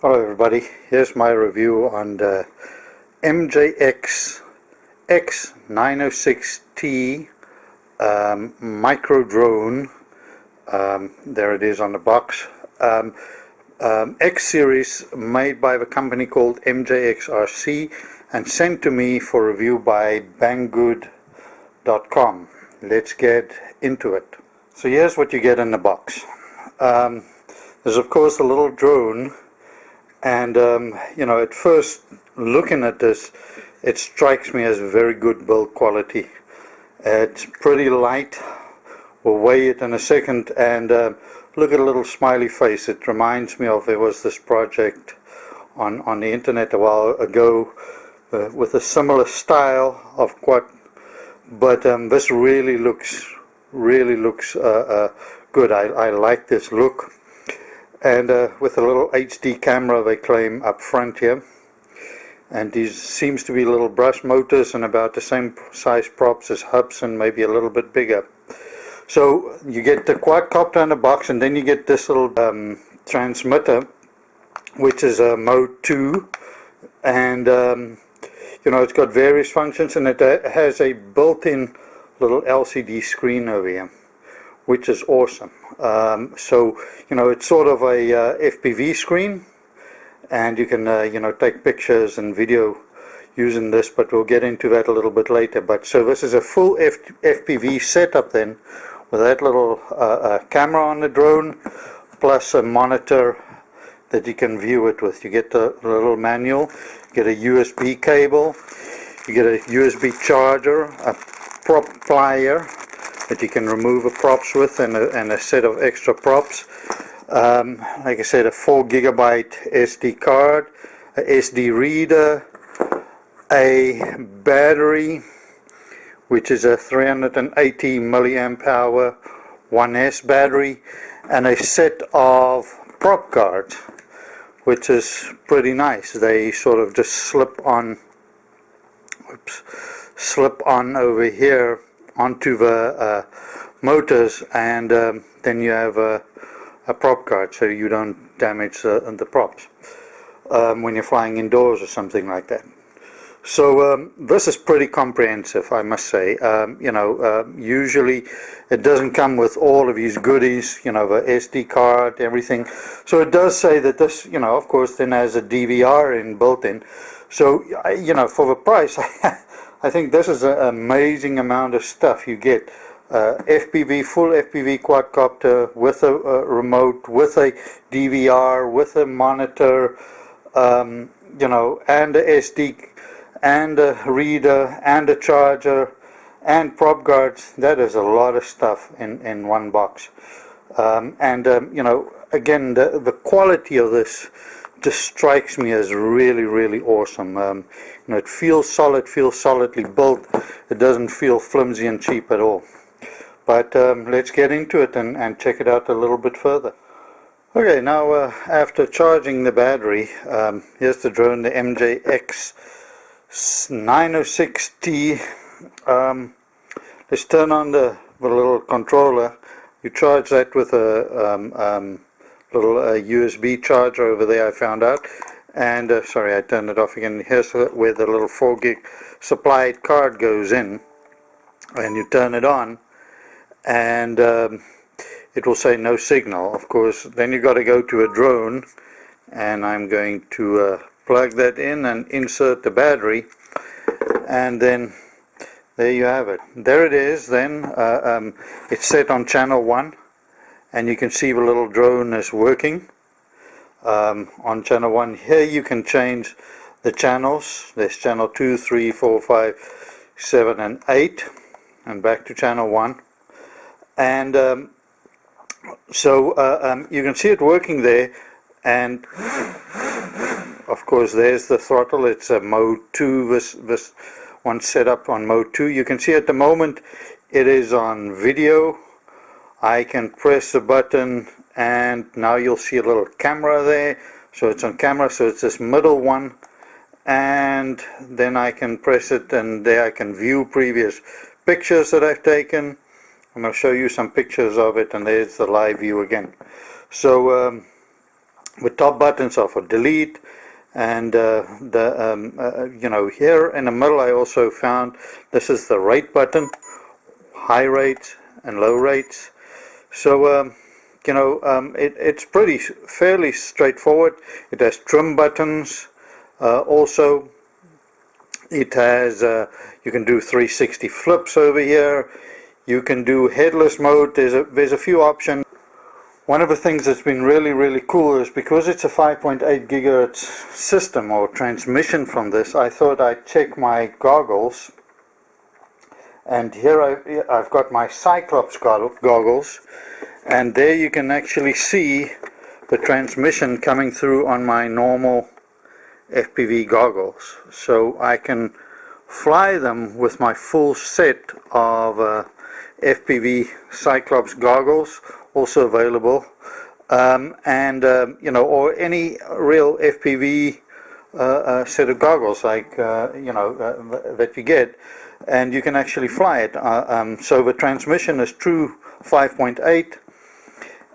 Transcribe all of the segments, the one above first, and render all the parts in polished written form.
Hello everybody, here's my review on the MJX X906T micro drone. There it is on the box. X series made by the company called MJX RC and sent to me for review by banggood.com. Let's get into it. So here's what you get in the box. There's of course a little drone. And at first looking at this, it strikes me as very good build quality. It's pretty light. We'll weigh it in a second, and look at a little smiley face. It reminds me of, there was this project on the internet a while ago with a similar style of quad, but this really looks good. I like this look. And with a little HD camera, they claim up front here, and these seems to be little brush motors and about the same size props as hubs and maybe a little bit bigger. So you get the quadcopter in the box, and then you get this little transmitter, which is a mode 2, and it's got various functions, and it has a built-in little LCD screen over here, which is awesome. So it's sort of a FPV screen, and you can take pictures and video using this, but we'll get into that a little bit later. But so this is a full FPV setup then, with that little camera on the drone plus a monitor that you can view it with. You get the little manual, you get a USB cable, you get a USB charger, a prop plier that you can remove the props with, and a set of extra props. Like I said, a 4 GB SD card, a SD reader, a battery, which is a 380 milliamp hour 1S battery, and a set of prop cards, which is pretty nice. They sort of just slip on over here onto the motors, and then you have a prop guard, so you don't damage the props when you're flying indoors or something like that. So this is pretty comprehensive, I must say. Usually it doesn't come with all of these goodies, the SD card, everything. So it does say that this, of course, then has a DVR built in. So for the price, I think this is an amazing amount of stuff you get. Full FPV quadcopter with a remote, with a DVR, with a monitor, and a SD, and a reader, and a charger, and prop guards. That is a lot of stuff in one box. Again, the quality of this just strikes me as really awesome. It feels solid, feels solidly built. It doesn't feel flimsy and cheap at all. But let's get into it and check it out a little bit further. Okay, now after charging the battery, here's the drone, the MJX X906T. Let's turn on the little controller. You charge that with a little USB charger over there, I found out. And sorry, I turned it off again. Here's where the little 4 gig supplied card goes in, and you turn it on, and it will say no signal. Of course, then you got to go to a drone, and I'm going to plug that in and insert the battery, and then there you have it. There it is. Then it's set on channel 1, and you can see the little drone is working on channel 1. Here you can change the channels. There's channel 2, 3, 4, 5, 7 and 8, and back to channel 1. And you can see it working there, and of course there's the throttle. It's a mode 2, this one set up on mode 2. You can see at the moment it is on video. I can press the button, and now you'll see a little camera there, so it's on camera. So it's this middle one, and then I can press it, and there I can view previous pictures that I've taken. I'm going to show you some pictures of it, and there's the live view again. So The top buttons are for delete, and you know, here in the middle I also found this is the rate button, high rates and low rates. So you know, it's fairly straightforward. It has trim buttons. Also, it has you can do 360 flips over here. You can do headless mode. There's a few options. One of the things that's been really cool is because it's a 5.8 gigahertz system or transmission from this, I thought I'd check my goggles. And here I've got my Cyclops goggles, and there you can actually see the transmission coming through on my normal FPV goggles. So I can fly them with my full set of FPV Cyclops goggles, also available, and you know, or any real FPV set of goggles, like you know, that you get, and you can actually fly it. So the transmission is true 5.8,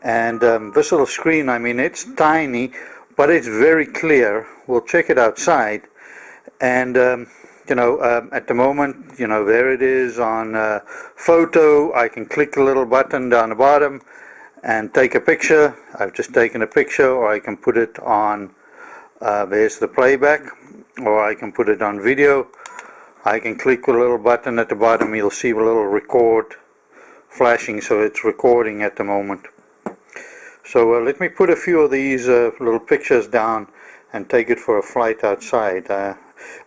and this little screen, I mean, it's tiny, but it's very clear. We'll check it outside, and you know, at the moment, you know, there it is on photo. I can click the little button down the bottom and take a picture. I've just taken a picture, or I can put it on, there's the playback, or I can put it on video. I can click the little button at the bottom. You'll see a little record flashing, so it's recording at the moment. So let me put a few of these little pictures down and take it for a flight outside.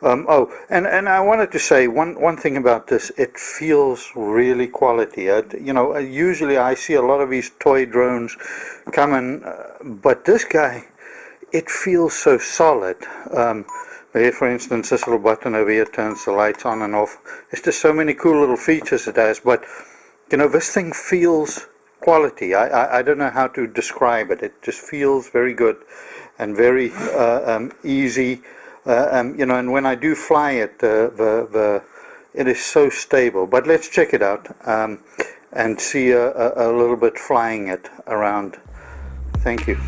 Oh, and I wanted to say one thing about this. It feels really quality. You know, usually I see a lot of these toy drones coming, but this guy, it feels so solid. Here, for instance, this little button over here turns the lights on and off. There's just so many cool little features it has, but you know, this thing feels quality. I don't know how to describe it. It just feels very good and very easy. You know, and when I do fly it, it is so stable. But let's check it out and see a little bit flying it around. Thank you.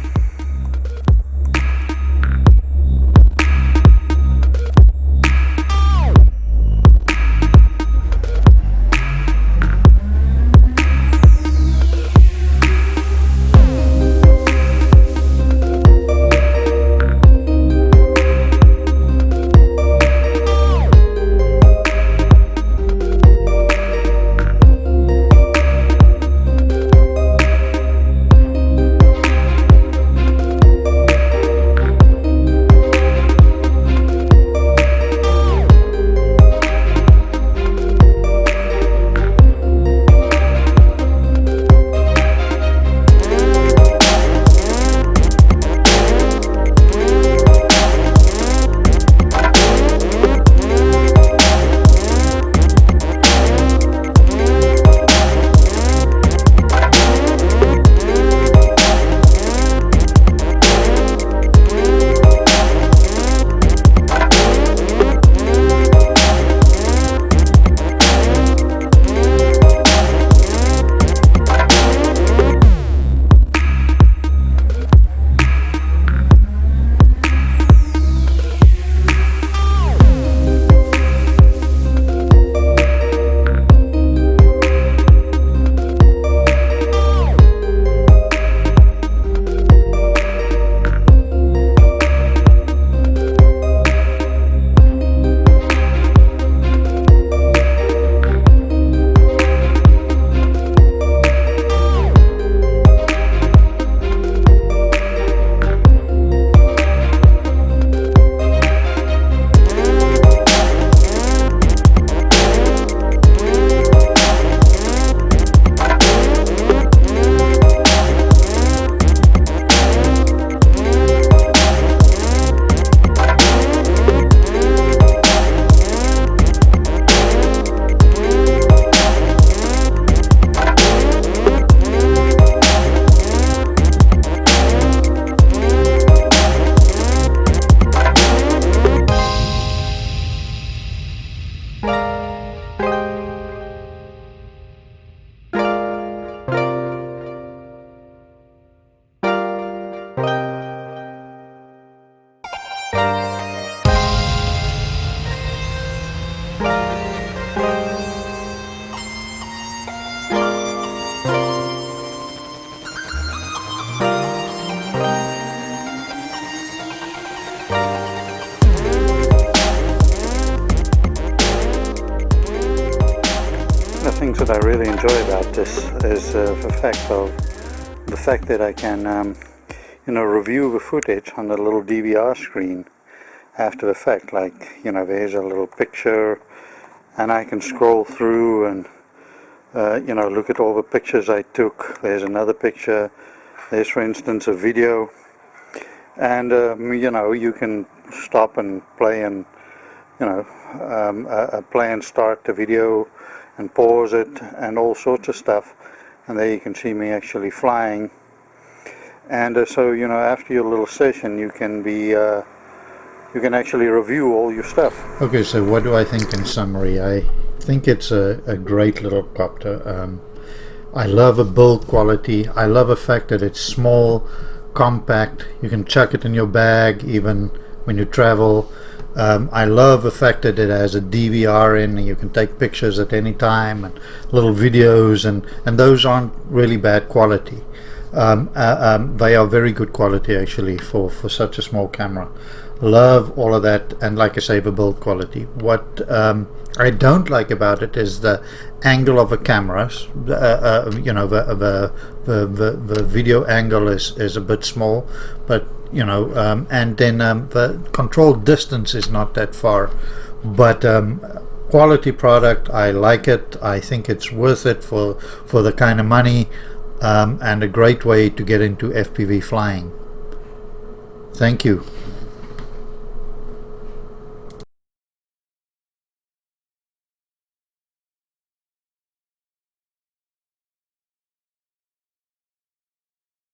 things that I really enjoy about this is the fact that I can review the footage on the little DVR screen after the fact. Like, there's a little picture, and I can scroll through and look at all the pictures I took. There's another picture. There's, for instance, a video, and you can stop and play and play and start the video and pause it and all sorts of stuff. And there you can see me actually flying. And so after your little session, you can actually review all your stuff. Okay, so what do I think in summary? I think it's a great little copter. I love the build quality. I love the fact that it's small, compact. You can chuck it in your bag even when you travel. I love the fact that it has a DVR in, and you can take pictures at any time, and little videos, and those aren't really bad quality. They are very good quality actually for such a small camera. Love all of that, and like I say, the build quality. What I don't like about it is the angle of the cameras. The video angle is a bit small, but and then the control distance is not that far. But quality product, I like it. I think it's worth it for the kind of money, and a great way to get into FPV flying. Thank you.